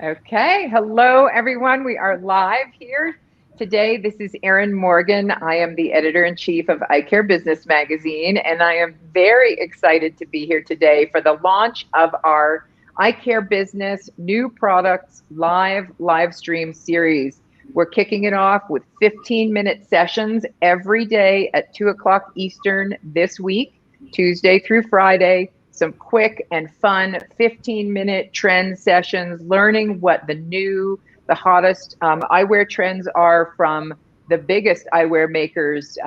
Okay, hello everyone. We are live here today. This is Erinn Morgan. I am the editor-in-chief of Eye Care Business Magazine, and I am very excited to be here today for the launch of our Eye Care Business New Products live stream series. We're kicking it off with 15-minute sessions every day at 2 o'clock Eastern this week, Tuesday through Friday. Some quick and fun 15-minute trend sessions, learning what the hottest eyewear trends are from the biggest eyewear makers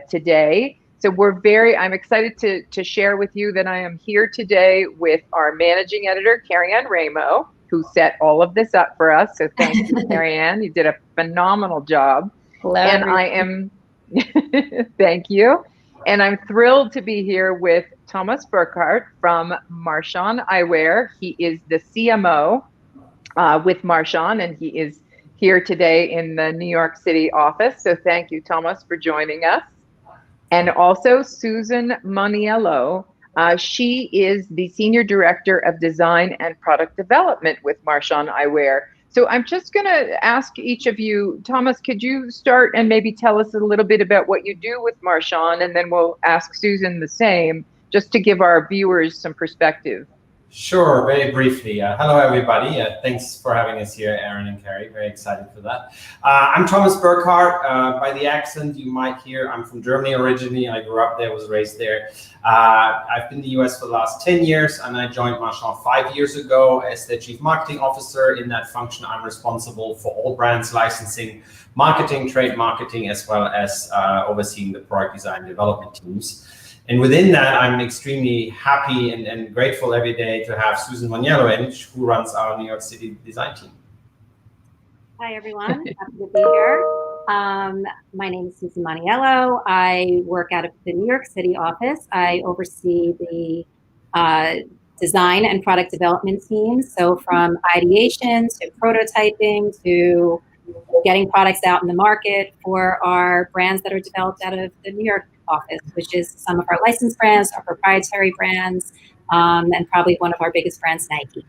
today. So I'm excited to share with you that I am here today with our managing editor, Kerri Raimo, who set all of this up for us. So thank you, Kerri. You did a phenomenal job. Hello, and everyone. Thank you. And I'm thrilled to be here with Thomas Burkhardt from Marchon Eyewear. He is the CMO with Marchon, and he is here today in the New York City office. So thank you, Thomas, for joining us. And also Susan Maniello. She is the Senior Director of Design and Product Development with Marchon Eyewear. So I'm just going to ask each of you, Thomas, could you start and maybe tell us a little bit about what you do with Marchon, and then we'll ask Susan the same, just to give our viewers some perspective. Sure, very briefly. Hello, everybody. Thanks for having us here, Erinn and Kerri. Very excited for that. I'm Thomas Burkhardt. By the accent, you might hear I'm from Germany originally. I grew up there, was raised there. I've been in the US for the last 10 years, and I joined Marchon 5 years ago as the Chief Marketing Officer. In that function, I'm responsible for all brands licensing, marketing, trade marketing, as well as overseeing the product design and development teams. And within that, I'm extremely happy and grateful every day to have Susan Maniello in, who runs our New York City design team. Hi, everyone. Happy to be here. My name is Susan Maniello. I work out of the New York City office. I oversee the design and product development teams. So from ideation to prototyping to getting products out in the market for our brands that are developed out of the New York office, which is some of our licensed brands, our proprietary brands, and probably one of our biggest brands, Nike.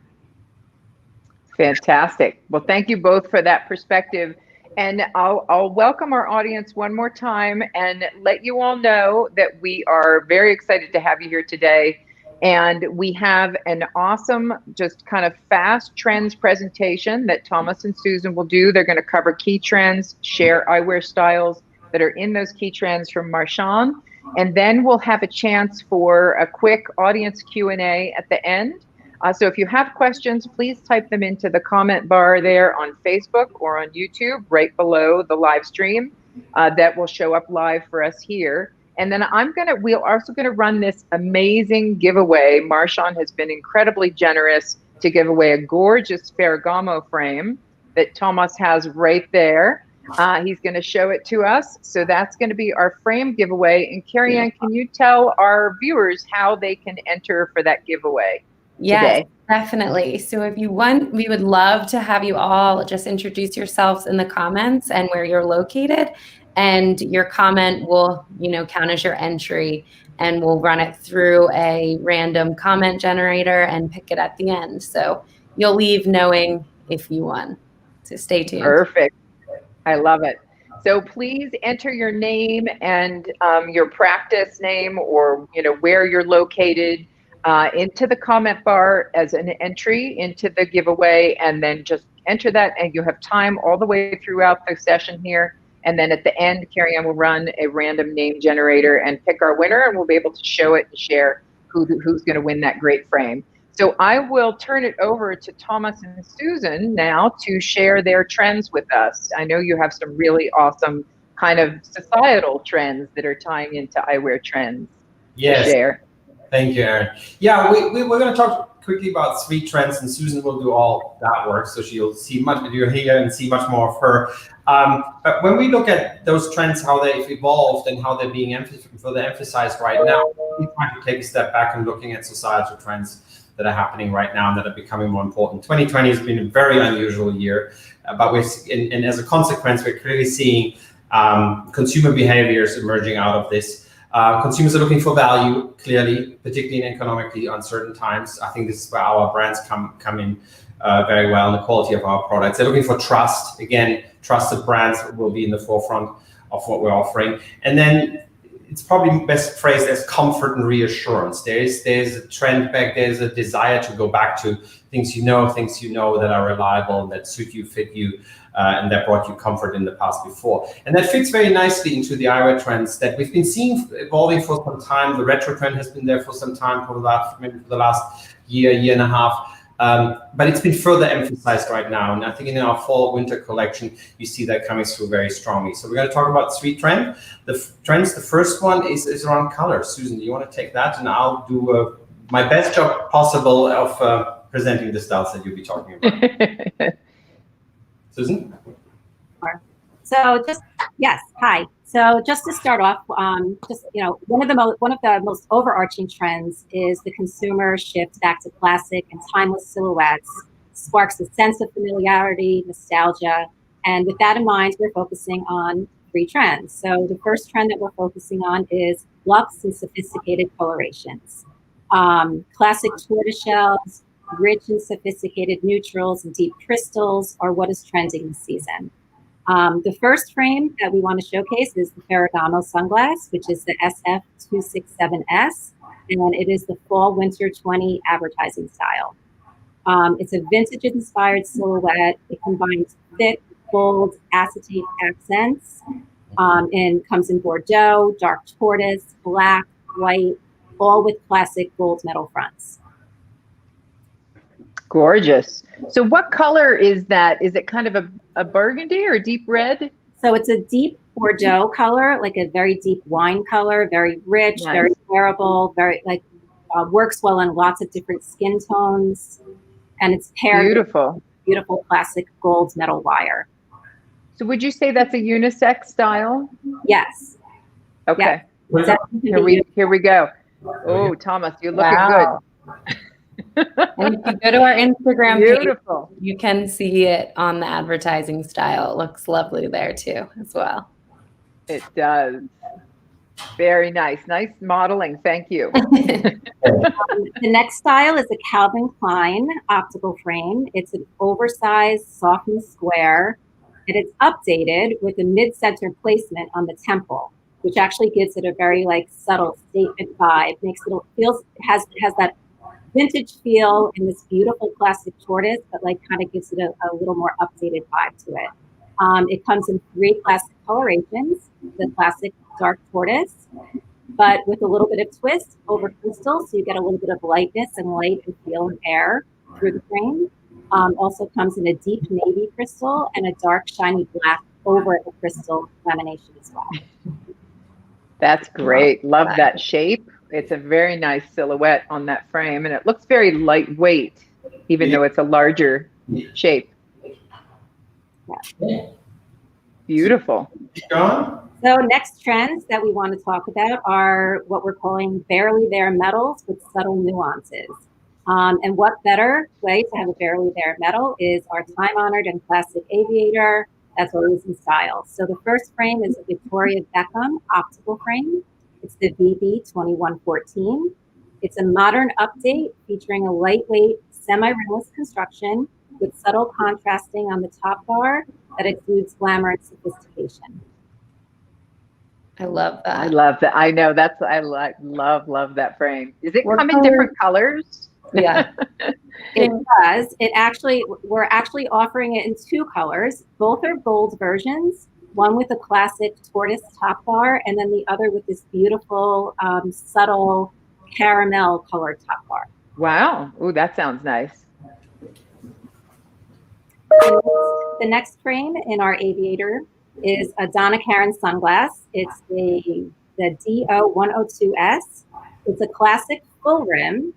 Fantastic. Well, thank you both for that perspective. And I'll welcome our audience one more time and let you all know that we are very excited to have you here today. And we have an awesome, just kind of fast trends presentation that Thomas and Susan will do. They're going to cover key trends, share eyewear styles that are in those key trends from Marchon. And then we'll have a chance for a quick audience Q&A at the end. So if you have questions, please type them into the comment bar there on Facebook or on YouTube right below the live stream that will show up live for us here. And then we're also going to run this amazing giveaway. Marchon has been incredibly generous to give away a gorgeous Ferragamo frame that Thomas has right there. He's going to show it to us. So that's going to be our frame giveaway. And Kerri, can you tell our viewers how they can enter for that giveaway? Yes, today? Definitely. So if you want, we would love to have you all just introduce yourselves in the comments and where you're located. And your comment will, count as your entry, and we'll run it through a random comment generator and pick it at the end. So you'll leave knowing if you won. So stay tuned. Perfect. I love it. So please enter your name and your practice name, or where you're located, into the comment bar as an entry into the giveaway, and then just enter that, and you have time all the way throughout the session here. And then at the end, Kerri will run a random name generator and pick our winner, and we'll be able to show it and share who's going to win that great frame. So I will turn it over to Thomas and Susan now to share their trends with us. I know you have some really awesome kind of societal trends that are tying into eyewear trends to share. Thank you, Erinn. Yeah, we're going to talk quickly about 3 trends, and Susan will do all that work, so you'll hear and see much more of her. But when we look at those trends, how they've evolved and how they're being further emphasized right now, we try to take a step back and looking at societal trends that are happening right now and that are becoming more important. 2020 has been a very unusual year, but and as a consequence, we're clearly seeing consumer behaviors emerging out of this. Consumers are looking for value, clearly, particularly in economically uncertain times. I think this is where our brands come in very well, and the quality of our products. They're looking for trust. Again, trusted brands will be in the forefront of what we're offering. And then it's probably best phrased as comfort and reassurance. There's a trend back, there's a desire to go back to things you know that are reliable, that suit you, fit you, and that brought you comfort in the past before. And that fits very nicely into the eyewear trends that we've been seeing evolving for some time. The retro trend has been there for some time, maybe for the last year and a half. But it's been further emphasized right now. And I think in our fall winter collection, you see that coming through very strongly. So we're going to talk about 3 trends. The first one is around color. Susan, do you want to take that? And I'll do my best job possible of presenting the styles that you'll be talking about. Susan? So hi. So just to start off, one of the most overarching trends is the consumer shift back to classic and timeless silhouettes, sparks a sense of familiarity, nostalgia, and with that in mind, we're focusing on 3 trends. So the first trend that we're focusing on is luxe and sophisticated colorations. Classic tortoiseshells, rich and sophisticated neutrals, and deep crystals are what is trending this season. The first frame that we want to showcase is the Ferragamo sunglass, which is the SF267S, and it is the fall winter 20 advertising style. It's a vintage-inspired silhouette. It combines thick, bold, acetate accents, and comes in Bordeaux, dark tortoise, black, white, all with classic gold metal fronts. Gorgeous. So what color is that? Is it kind of a burgundy or a deep red? So it's a deep Bordeaux color, like a very deep wine color, very rich, nice. Very wearable, very works well in lots of different skin tones. And it's paired with beautiful classic gold metal wire. So would you say that's a unisex style? Yes. Okay. Yes. Here we go. Oh, Thomas, you're looking good. And if you go to our Instagram page, you can see it on the advertising style. It looks lovely there too, as well. It does. Very nice. Nice modeling. Thank you. The next style is a Calvin Klein optical frame. It's an oversized, softened square, and it's updated with a mid-center placement on the temple, which actually gives it a very subtle statement vibe. Has that vintage feel in this beautiful classic tortoise, but kind of gives it a little more updated vibe to it. It comes in 3 classic colorations: the classic dark tortoise, but with a little bit of twist over crystal, so you get a little bit of lightness and light and feel and air through the frame. Also comes in a deep navy crystal and a dark shiny black over the crystal lamination as well. That's great. Love that shape. It's a very nice silhouette on that frame, and it looks very lightweight, even though it's a larger shape. Yeah. Beautiful. So next trends that we want to talk about are what we're calling barely there metals with subtle nuances. And what better way to have a barely there metal is our time-honored and classic aviator that's always in style. So the first frame is a Victoria Beckham optical frame. It's the VB2114. It's a modern update featuring a lightweight, semi-rimless construction with subtle contrasting on the top bar that exudes glamour and sophistication. I love that. I love that. I know love that frame. Does it come in different colors? Yeah. It does. We're actually offering it in 2 colors. Both are gold versions. One with a classic tortoise top bar, and then the other with this beautiful, subtle caramel colored top bar. Wow. Oh, that sounds nice. The next frame in our aviator is a Donna Karan sunglass. It's the DO102S. It's a classic full rim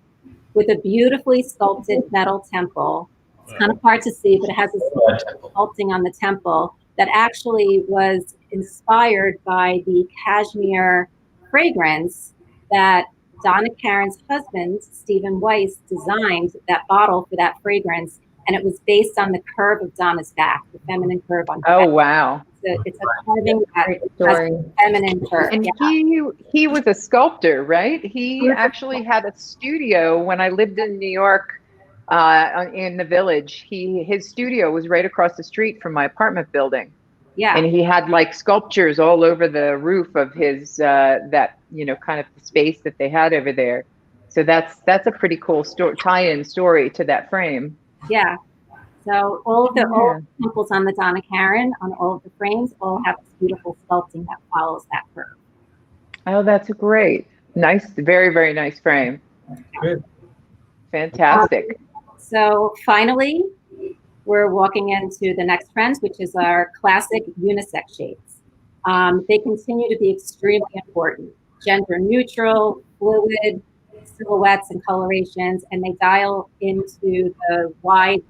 with a beautifully sculpted metal temple. It's kind of hard to see, but it has this sculpting on the temple that actually was inspired by the cashmere fragrance that Donna Karan's husband, Stephen Weiss, designed that bottle for that fragrance. and it was based on the curve of Donna's back, the feminine curve on her Oh, back. wow. It's a carving that Great has story. a feminine curve. And Yeah. he was a sculptor, right? He actually had a studio when I lived in New York, in the Village. His studio was right across the street from my apartment building. Yeah. And he had like sculptures all over the roof of his that, you know, kind of the space that they had over there. So that's a pretty cool tie-in story to that frame. Yeah. So all of the temples on the Donna Karan, on all of the frames, all have this beautiful sculpting that follows that curve. Oh, that's great. Nice, very, very nice frame. Good. Fantastic. So finally, we're walking into the next trends, which is our classic unisex shapes. They continue to be extremely important. Gender neutral, fluid, silhouettes and colorations, and they dial into the wide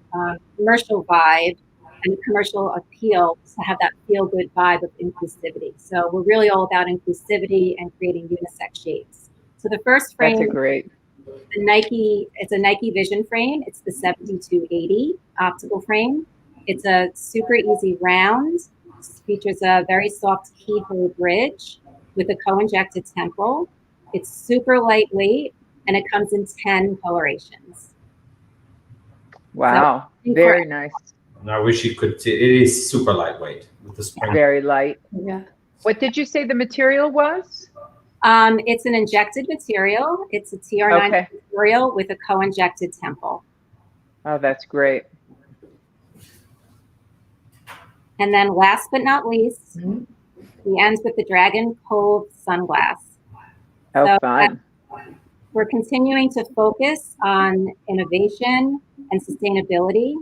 commercial vibe and commercial appeal to have that feel-good vibe of inclusivity. So we're really all about inclusivity and creating unisex shapes. So the first frame, That's a great. it's a Nike Vision frame. It's the 7280 optical frame. It's a super easy round. It features a very soft keyhole bridge with a co-injected temple. It's super lightweight, and it comes in 10 colorations. Wow, So, very nice. And I wish you could. It is super lightweight with the spring. Very light. Yeah. What did you say the material was? It's an injected material. It's a TR9 material with a co-injected temple. Oh, that's great. And then last but not least, we end with the Dragon Cove sunglass. Oh, So, fun. We're continuing to focus on innovation and sustainability.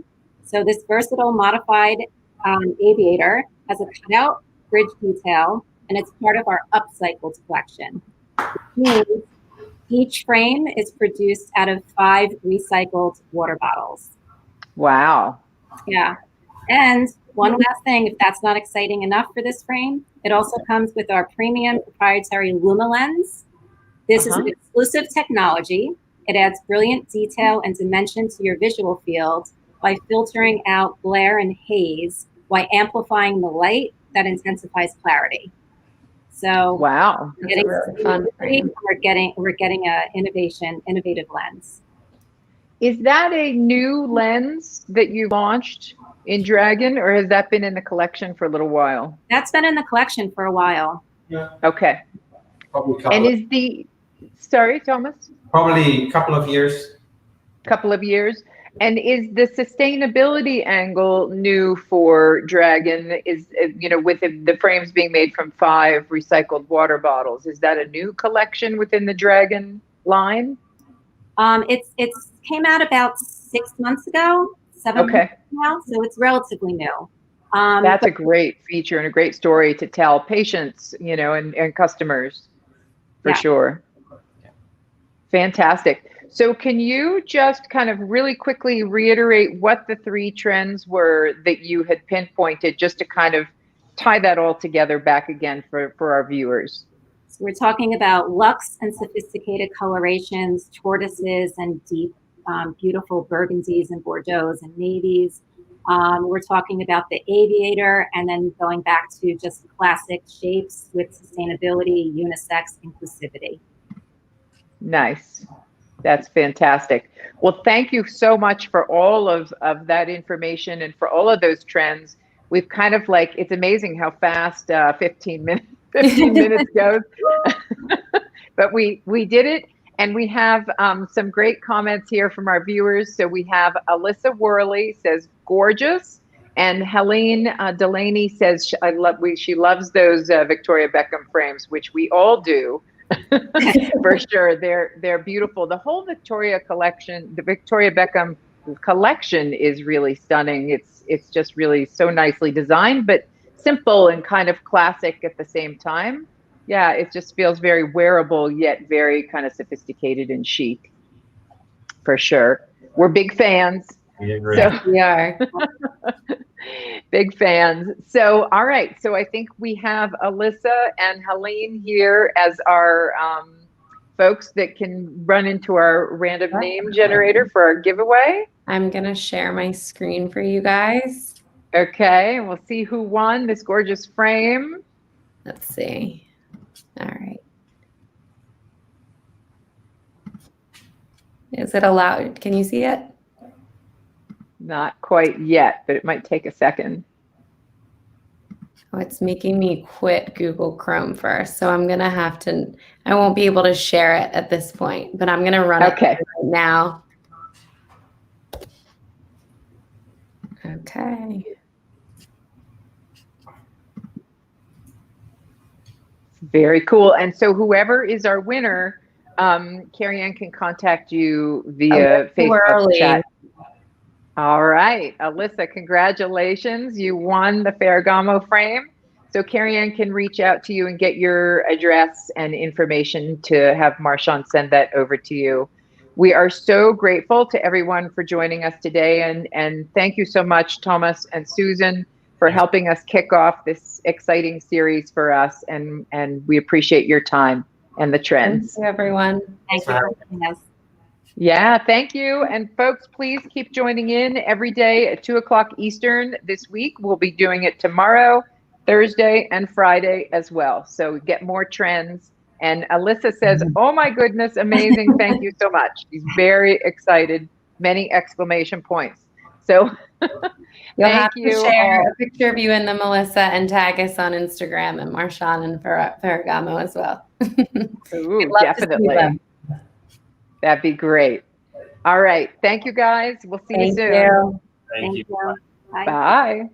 So this versatile modified aviator has a cutout bridge detail, and it's part of our upcycled collection. Which means each frame is produced out of 5 recycled water bottles. Wow. Yeah. And one last thing, if that's not exciting enough for this frame, it also comes with our premium proprietary Luma lens. This is an exclusive technology. It adds brilliant detail and dimension to your visual field by filtering out glare and haze while amplifying the light that intensifies clarity. So wow, we're getting really fun frame. we're getting a innovative lens. Is that a new lens that you launched in Dragon, or has that been in the collection for a little while? That's been in the collection for a while. Yeah. Okay. And is the sorry, Thomas? Probably a couple of years. Couple of years. And is the sustainability angle new for Dragon? Is, you know, with the frames being made from 5 recycled water bottles, is that a new collection within the Dragon line? It's came out about 6 months ago, 7 months now, so it's relatively new. That's a great feature and a great story to tell patients, you know, and customers for sure. Fantastic. So can you just kind of really quickly reiterate what the 3 trends were that you had pinpointed, just to kind of tie that all together back again for our viewers? So we're talking about luxe and sophisticated colorations, tortoises and deep, beautiful burgundies and bordeauxs and navies. We're talking about the aviator, and then going back to just classic shapes with sustainability, unisex, inclusivity. Nice. That's fantastic. Well, thank you so much for all of that information and for all of those trends. We've kind of like, it's amazing how fast 15 minutes goes, but we did it. And we have some great comments here from our viewers. So we have Alyssa Worley says, gorgeous. And Helene Delaney says, she loves those Victoria Beckham frames, which we all do. For sure. They're beautiful. The whole Victoria collection, the Victoria Beckham collection, is really stunning. It's just really so nicely designed, but simple and kind of classic at the same time. Yeah, it just feels very wearable, yet very kind of sophisticated and chic. For sure. We're big fans. We agree. So, We are. big fans. So, all right. So I think we have Alyssa and Helene here as our folks that can run into our random name generator for our giveaway? I'm going to share my screen for you guys. Okay, we'll see who won this gorgeous frame. Let's see. All right. Is it allowed? Can you see it? Not quite yet, but it might take a second. Oh, it's making me quit Google Chrome first. So I'm going to have to, I won't be able to share it at this point, but I'm going to run it right now. Okay. Very cool. And so whoever is our winner, Kerri Ann can contact you via Facebook chat. All right, Alyssa, congratulations. You won the Ferragamo frame. So Kerri Ann can reach out to you and get your address and information to have Marchon send that over to you. We are so grateful to everyone for joining us today. And thank you so much, Thomas and Susan, for helping us kick off this exciting series for us. And we appreciate your time and the trends. Thank you, everyone. Thank you for joining us. Yeah, thank you. And folks, please keep joining in every day at 2 o'clock Eastern this week. We'll be doing it tomorrow, Thursday, and Friday as well. So get more trends. And Alyssa says, oh my goodness, amazing. Thank you so much. She's very excited. Many exclamation points. So you'll have to share a picture of you and the Melissa and tag us on Instagram and Marchon and Ferragamo as well. Ooh, definitely. That'd be great. All right. Thank you, guys. We'll see you soon. Thank you. Bye. Bye.